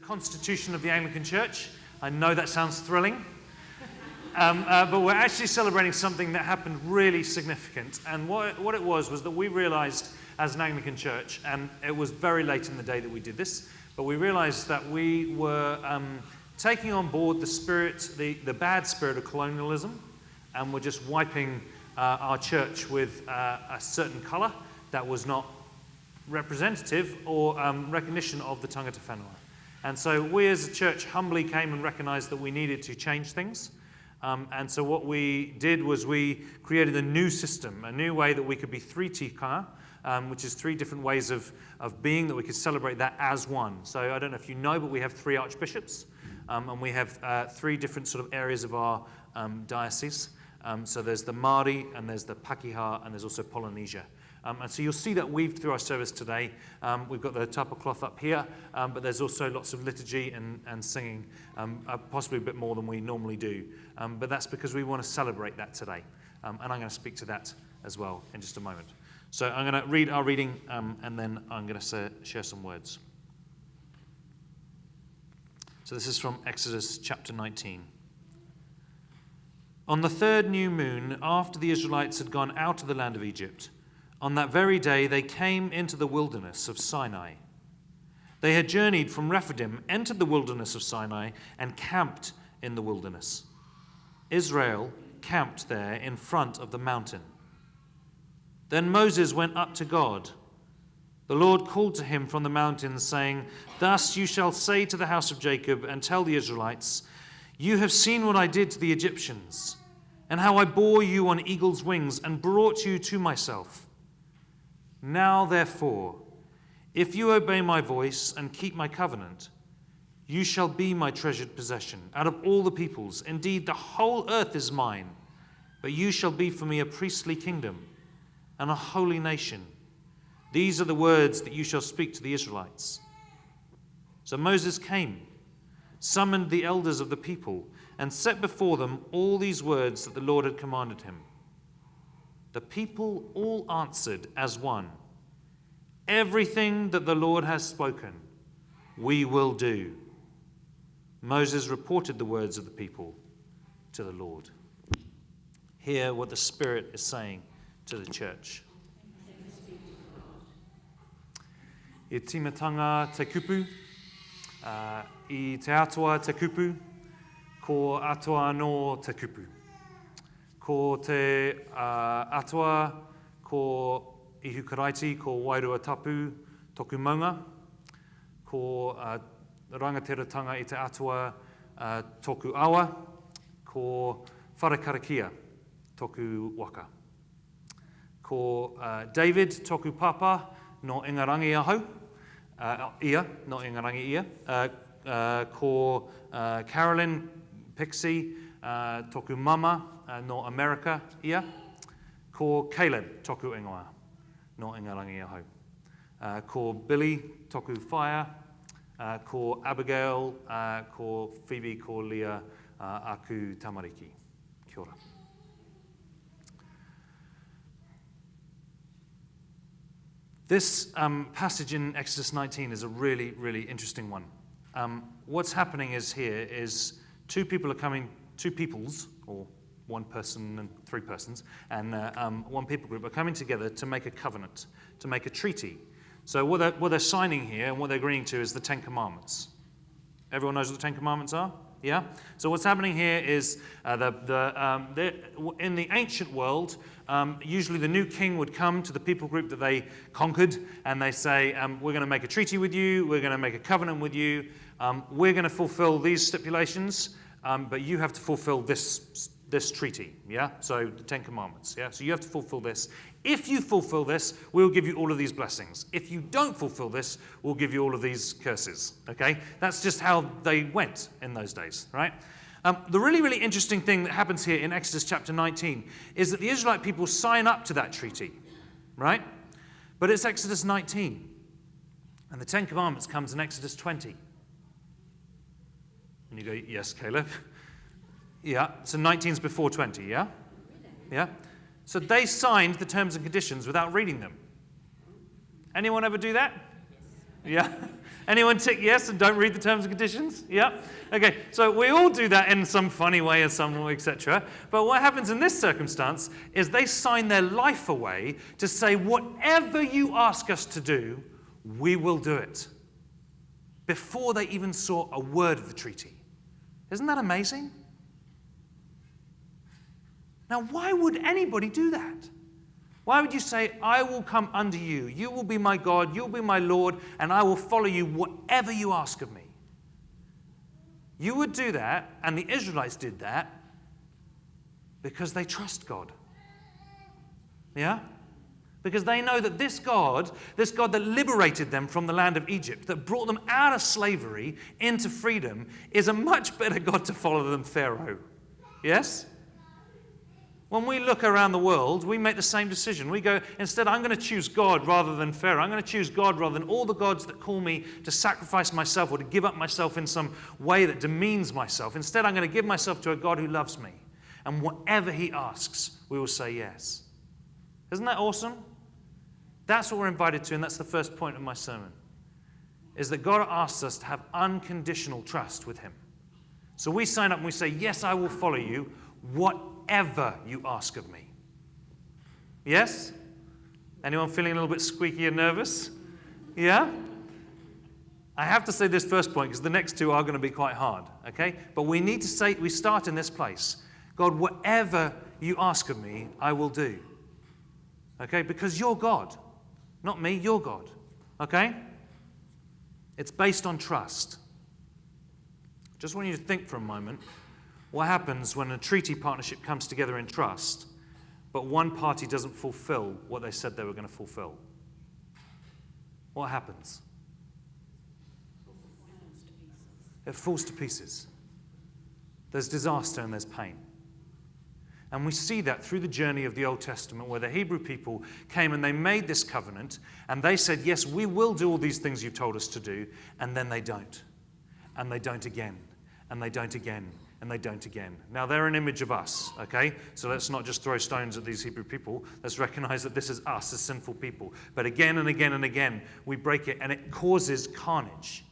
Constitution of the Anglican Church. I know that sounds thrilling, but we're actually celebrating something that happened really significant. And what it was that we realized as an Anglican church, and it was very late in the day that we did this, but we realized that we were taking on board the spirit, the bad spirit of colonialism, and we're just wiping our church with a certain colour that was not representative or recognition of the tangata whenua. And so we as a church humbly came and recognized that we needed to change things. And so what we did was we created a new system, a new way that we could be three tikanga, which is three different ways of being, that we could celebrate that as one. So I don't know if you know, but we have three archbishops, and we have three different sort of areas of our diocese. So there's the Māori, and there's the Pakeha, and there's also Polynesia. And so you'll see that weaved through our service today. We've got the tapa cloth up here, but there's also lots of liturgy and singing, possibly a bit more than we normally do. But that's because we want to celebrate that today. And I'm going to speak to that as well in just a moment. So I'm going to read our reading, and then I'm going to share some words. So this is from Exodus chapter 19. On the third new moon, after the Israelites had gone out of the land of Egypt, on that very day they came into the wilderness of Sinai. They had journeyed from Rephidim, entered the wilderness of Sinai, and camped in the wilderness. Israel camped there in front of the mountain. Then Moses went up to God. The Lord called to him from the mountain, saying, "Thus you shall say to the house of Jacob and tell the Israelites, you have seen what I did to the Egyptians, and how I bore you on eagle's wings and brought you to myself. Now, therefore, if you obey my voice and keep my covenant, you shall be my treasured possession out of all the peoples. Indeed, the whole earth is mine, but you shall be for me a priestly kingdom and a holy nation. These are the words that you shall speak to the Israelites." So Moses came, summoned the elders of the people, and set before them all these words that the Lord had commanded him. The people all answered as one, "Everything that the Lord has spoken, we will do." Moses reported the words of the people to the Lord. Hear what the Spirit is saying to the church. I timatanga te kupu, I te atua te kupu, ko atua no te kupu. Ko te atua, ko ihukaraiti, ko wairua tapu, toku maunga. Ko rangatiratanga i te atua, toku awa. Ko wharakarakia, toku waka. Ko David, toku papa, no ingarangi ahau. Ia, no ingarangi ia. Ko Carolyn, Pixie, toku mama, no America ia. Ko Caleb, toku ingoa, no ingarangi ahau. Ko Billy, toku whaia. Ko Abigail, ko Phoebe, ko Leah, aku tamariki. Kia ora. This passage in Exodus 19 is a really, really interesting one. What's happening is two peoples, or one person and three persons, and one people group are coming together to make a covenant, to make a treaty. So what they're signing here and what they're agreeing to is the Ten Commandments. Everyone knows what the Ten Commandments are? Yeah? So what's happening here is in the ancient world, usually the new king would come to the people group that they conquered, and they say, we're going to make a treaty with you, we're going to make a covenant with you, we're going to fulfill these stipulations, but you have to fulfill this treaty, yeah? So the Ten Commandments, yeah? So you have to fulfill this. If you fulfill this, we'll give you all of these blessings. If you don't fulfill this, we'll give you all of these curses, okay? That's just how they went in those days, right? The really, really interesting thing that happens here in Exodus chapter 19 is that the Israelite people sign up to that treaty, right? But it's Exodus 19, and the Ten Commandments comes in Exodus 20. And you go, yes, Caleb. Yeah, so 19's before 20, yeah? Yeah? So they signed the terms and conditions without reading them. Anyone ever do that? Yes. Yeah? Anyone tick yes and don't read the terms and conditions? Yeah? Okay, so we all do that in some funny way or some way, etc. But what happens in this circumstance is they sign their life away to say, whatever you ask us to do, we will do it. Before they even saw a word of the treaty. Isn't that amazing? Now, why would anybody do that? Why would you say, I will come under you, you will be my God, you'll be my Lord, and I will follow you whatever you ask of me? You would do that, and the Israelites did that, because they trust God. Yeah? Because they know that this God that liberated them from the land of Egypt, that brought them out of slavery into freedom, is a much better God to follow than Pharaoh. Yes? When we look around the world, we make the same decision. We go, instead, I'm going to choose God rather than Pharaoh. I'm going to choose God rather than all the gods that call me to sacrifice myself or to give up myself in some way that demeans myself. Instead, I'm going to give myself to a God who loves me. And whatever he asks, we will say yes. Isn't that awesome? That's what we're invited to, and that's the first point of my sermon, is that God asks us to have unconditional trust with him. So we sign up and we say, yes, I will follow you, whatever you ask of me. Yes? Anyone feeling a little bit squeaky and nervous? Yeah? I have to say this first point because the next two are going to be quite hard, okay? But we need to say, we start in this place. God, whatever you ask of me, I will do. Okay? Because you're God. Not me, you're God. Okay? It's based on trust. Just want you to think for a moment. What happens when a treaty partnership comes together in trust, but one party doesn't fulfill what they said they were going to fulfill? What happens? It falls to pieces. There's disaster and there's pain. And we see that through the journey of the Old Testament, where the Hebrew people came and they made this covenant, and they said, yes, we will do all these things you've told us to do, and then they don't. And they don't again, and they don't again, and they don't again. Now, they're an image of us, okay? So let's not just throw stones at these Hebrew people. Let's recognize that this is us as sinful people. But again and again and again, we break it, and it causes carnage.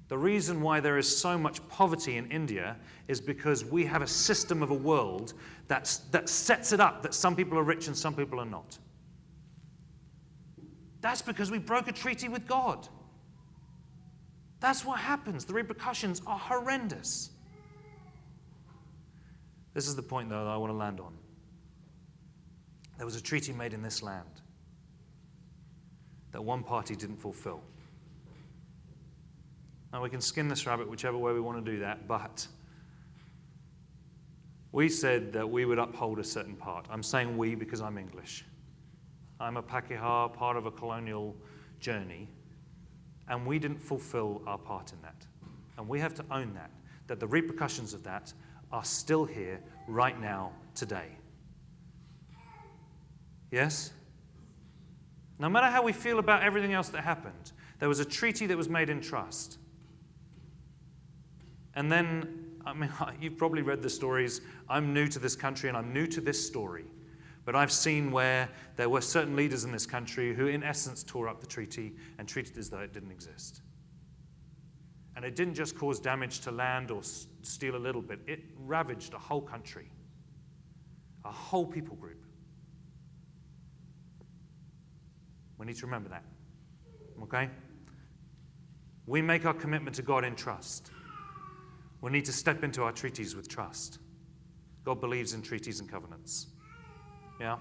The reason why there is so much poverty in India is because we have a system of a world that sets it up that some people are rich and some people are not. That's because we broke a treaty with God. That's what happens. The repercussions are horrendous. This is the point, though, that I want to land on. There was a treaty made in this land that one party didn't fulfill. Now, we can skin this rabbit whichever way we want to do that, but we said that we would uphold a certain part. I'm saying we because I'm English. I'm a Pakeha, part of a colonial journey, and we didn't fulfill our part in that. And we have to own that the repercussions of that are still here right now, today. Yes? No matter how we feel about everything else that happened, there was a treaty that was made in trust. And then, I mean, you've probably read the stories. I'm new to this country and I'm new to this story. But I've seen where there were certain leaders in this country who, in essence, tore up the treaty and treated it as though it didn't exist. And it didn't just cause damage to land or steal a little bit. It ravaged a whole country, a whole people group. We need to remember that. Okay? We make our commitment to God in trust. We need to step into our treaties with trust. God believes in treaties and covenants. Yeah?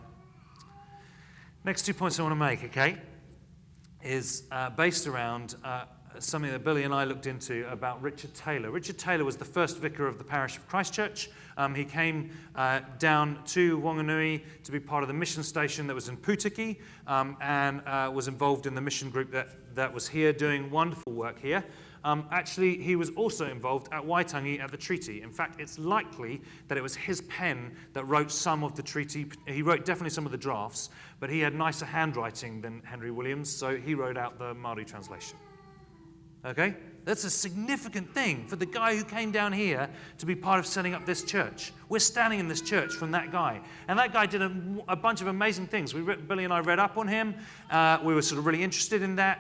Next 2 points I want to make, okay, is based around something that Billy and I looked into about Richard Taylor. Richard Taylor was the first vicar of the parish of Christchurch. He came down to Wanganui to be part of the mission station that was in Putiki, and was involved in the mission group that was here doing wonderful work here. Actually, he was also involved at Waitangi at the treaty. In fact, it's likely that it was his pen that wrote some of the treaty. He wrote definitely some of the drafts, but he had nicer handwriting than Henry Williams, so he wrote out the Māori translation. Okay? That's a significant thing for the guy who came down here to be part of setting up this church. We're standing in this church from that guy. And that guy did a bunch of amazing things. Billy and I read up on him. We were sort of really interested in that.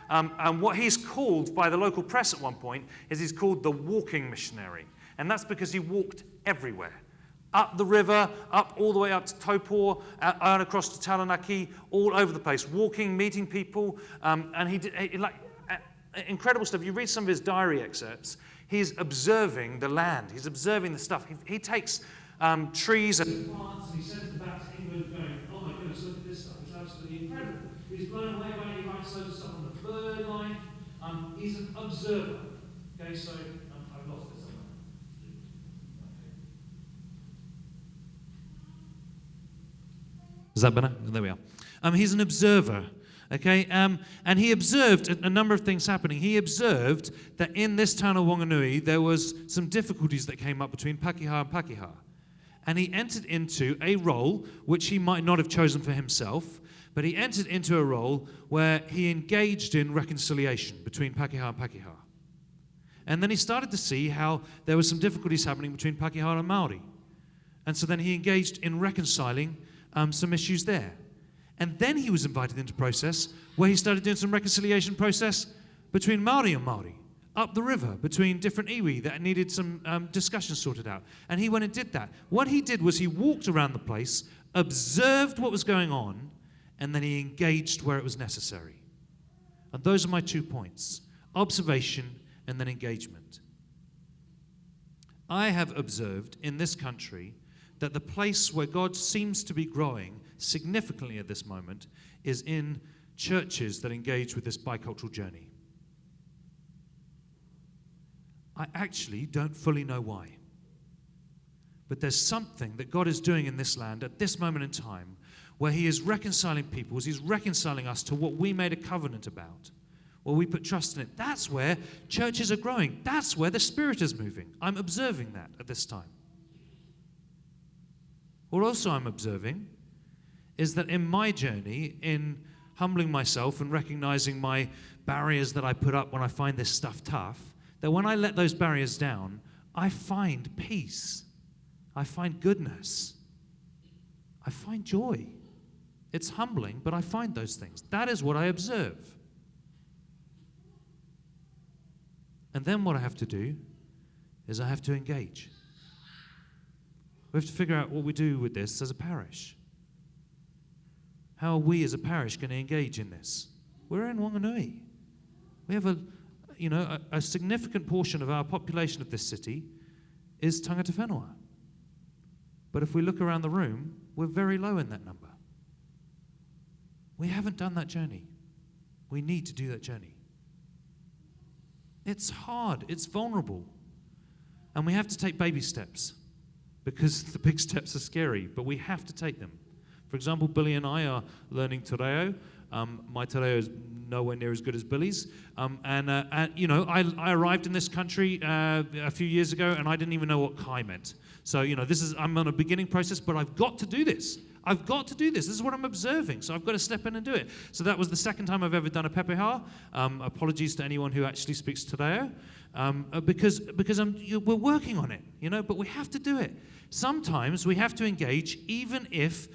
And what he's called by the local press at one point is he's called the walking missionary. And that's because he walked everywhere. Up the river, up all the way up to Topor, out across to Taranaki, all over the place, walking, meeting people. And he did incredible stuff. You read some of his diary excerpts, he's observing the land. He's observing the stuff. He takes trees and plants and he sends them back to England going, oh my goodness, look at this stuff. It's absolutely incredible. He's blown away by it. He writes loads of stuff on the bird life. He's an observer. Okay, so I've lost it somewhere. Is that better? There we are. He's an observer. Okay, and he observed a number of things happening. He observed that in this town of Wanganui, there was some difficulties that came up between Pakeha and Pakeha. And he entered into a role which he might not have chosen for himself, but he entered into a role where he engaged in reconciliation between Pakeha and Pakeha. And then he started to see how there were some difficulties happening between Pakeha and Maori. And so then he engaged in reconciling some issues there. And then he was invited into process where he started doing some reconciliation process between Maori and Maori, up the river, between different iwi that needed some discussions sorted out. And he went and did that. What he did was he walked around the place, observed what was going on, and then he engaged where it was necessary. And those are my 2 points: observation and then engagement. I have observed in this country that the place where God seems to be growing significantly at this moment is in churches that engage with this bicultural journey. I actually don't fully know why. But there's something that God is doing in this land at this moment in time where he is reconciling peoples, he's reconciling us to what we made a covenant about, where we put trust in it. That's where churches are growing. That's where the Spirit is moving. I'm observing that at this time. What also I'm observing is that in my journey, in humbling myself and recognizing my barriers that I put up when I find this stuff tough, that when I let those barriers down, I find peace. I find goodness. I find joy. It's humbling, but I find those things. That is what I observe. And then what I have to do is I have to engage. We have to figure out what we do with this as a parish. How are we as a parish going to engage in this? We're in Wanganui. We have a significant portion of our population of this city is tangata whenua. But if we look around the room, we're very low in that number. We haven't done that journey. We need to do that journey. It's hard. It's vulnerable. And we have to take baby steps because the big steps are scary, but we have to take them. For example, Billy and I are learning te reo. My te reo is nowhere near as good as Billy's. I arrived in this country a few years ago, and I didn't even know what kai meant. So, I'm on a beginning process, but I've got to do this. I've got to do this. This is what I'm observing, so I've got to step in and do it. So that was the second time I've ever done a pepeha. Apologies to anyone who actually speaks te reo, because we're working on it, but we have to do it. Sometimes we have to engage even if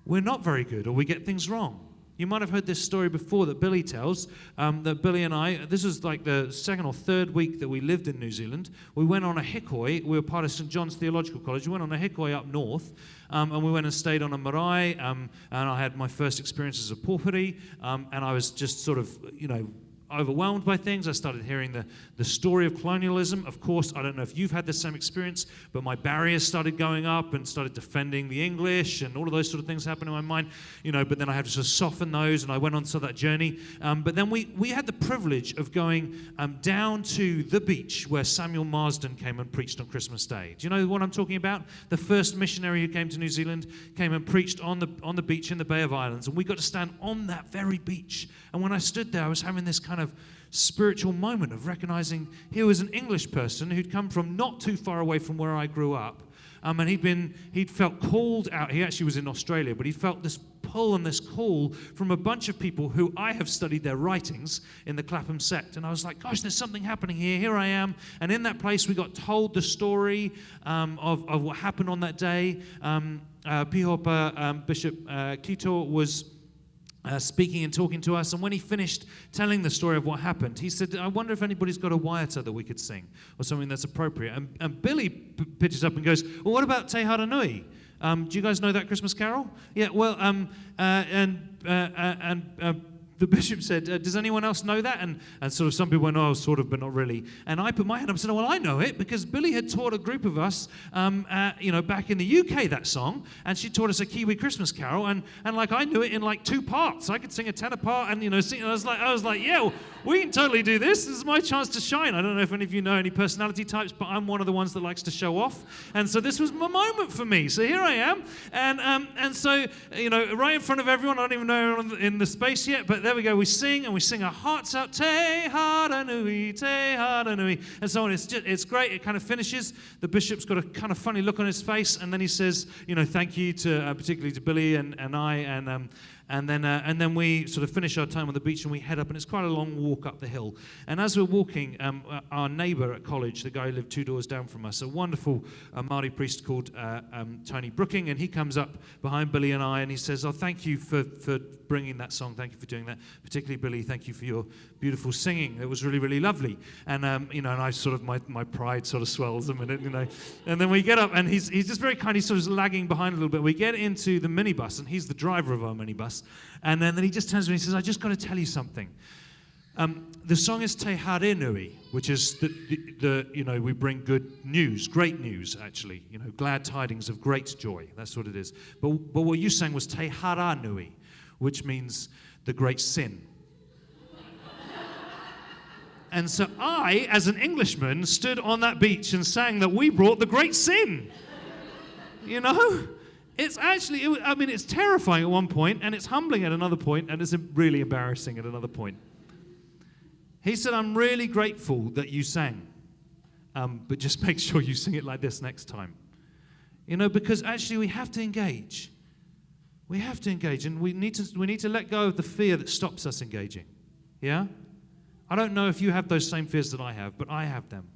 we're not very good or we get things wrong. You might have heard this story before that Billy tells, that Billy and I, this was like the second or third week that we lived in New Zealand. We went on a hikoi. We were part of St. John's Theological College. We went on a hikoi up north, and we went and stayed on a marae, and I had my first experience as a pōpiri, and I was just sort of, overwhelmed by things. I started hearing the story of colonialism. Of course, I don't know if you've had the same experience, but my barriers started going up and started defending the English, and all of those sort of things happened in my mind, but then I had to sort of soften those, and I went on to that journey. But then we had the privilege of going down to the beach where Samuel Marsden came and preached on Christmas Day. Do you know what I'm talking about? The first missionary who came to New Zealand came and preached on the beach in the Bay of Islands, and we got to stand on that very beach. And when I stood there, I was having this kind of spiritual moment of recognizing here was an English person who'd come from not too far away from where I grew up, and he'd felt called out. He actually was in Australia, but he felt this pull and this call from a bunch of people who I have studied their writings in the Clapham sect. And I was like, gosh, there's something happening here. Here I am. And in that place, we got told the story of what happened on that day. Pihopa, Bishop Kito was speaking and talking to us, and when he finished telling the story of what happened, he said, I wonder if anybody's got a waiata that we could sing, or something that's appropriate. And Billy pitches up and goes, well, what about Te Hara Nui? Do you guys know that Christmas carol? Yeah, well, the bishop said, does anyone else know that? And sort of some people went, oh, sort of, but not really. And I put my hand up and said, well, I know it, because Billy had taught a group of us, back in the UK, that song, and she taught us a Kiwi Christmas carol, and like I knew it in like 2 parts. I could sing a tenor part, and sing. And I was like, yeah, well, we can totally do this. This is my chance to shine. I don't know if any of you know any personality types, but I'm one of the ones that likes to show off. And so this was my moment for me. So here I am, and so right in front of everyone. I don't even know everyone in the space yet, but there we go. We sing our hearts out. Te Hara Nui, Te Hara Nui, and so on. It's great. It kind of finishes. The bishop's got a kind of funny look on his face, and then he says, thank you to particularly to Billy and I, and then we sort of finish our time on the beach and we head up, and it's quite a long walk up the hill. And as we're walking, our neighbour at college, the guy who lived 2 doors down from us, a wonderful Māori priest called Tony Brooking, and he comes up behind Billy and I, and he says, oh, thank you for bringing that song. Thank you for doing that. Particularly, Billy, thank you for your beautiful singing. It was really, really lovely. And, and I sort of, my pride sort of swells a minute, And then we get up, and he's just very kind. He's sort of lagging behind a little bit. We get into the minibus, and he's the driver of our minibus. And then he just turns to me and he says, I just got to tell you something. The song is Te Hara Nui, which is we bring good news, great news, actually. Glad tidings of great joy. That's what it is. But what you sang was Te Hara Nui, which means the great sin. And so I, as an Englishman, stood on that beach and sang that we brought the great sin. It's actually, it's terrifying at one point, and it's humbling at another point, and it's really embarrassing at another point. He said, I'm really grateful that you sang, but just make sure you sing it like this next time. Because actually we have to engage. We have to engage, and we need to let go of the fear that stops us engaging. Yeah? I don't know if you have those same fears that I have, but I have them.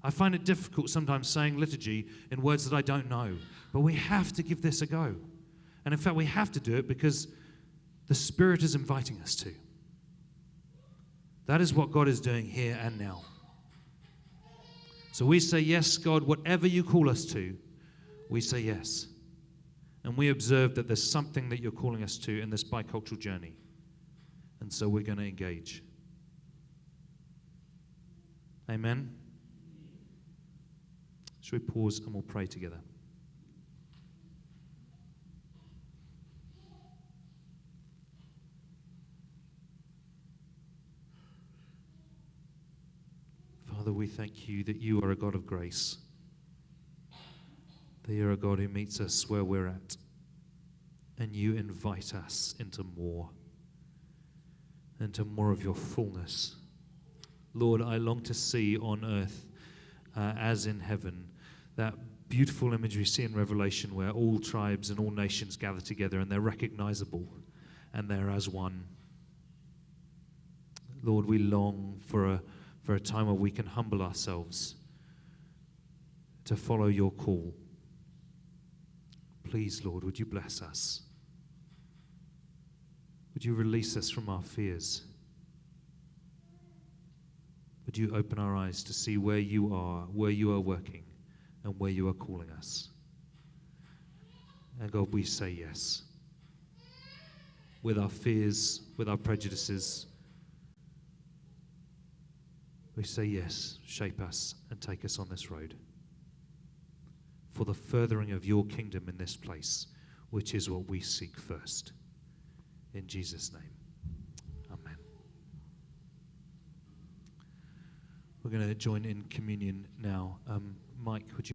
I find it difficult sometimes saying liturgy in words that I don't know. But we have to give this a go. And in fact, we have to do it because the Spirit is inviting us to. That is what God is doing here and now. So we say, yes, God, whatever you call us to, we say yes. And we observe that there's something that you're calling us to in this bicultural journey. And so we're going to engage. Amen. Should we pause and we'll pray together? Father, we thank you that you are a God of grace, that you're a God who meets us where we're at, and you invite us into more of your fullness. Lord, I long to see on earth as in heaven that beautiful image we see in Revelation where all tribes and all nations gather together and they're recognizable and they're as one. Lord, we long for a time where we can humble ourselves to follow your call. Please, Lord, would you bless us? Would you release us from our fears? Would you open our eyes to see where you are working, and where you are calling us? And God, we say yes. With our fears, with our prejudices, we say yes, shape us and take us on this road for the furthering of your kingdom in this place, which is what we seek first. In Jesus' name, amen. We're going to join in communion now. Mike, would you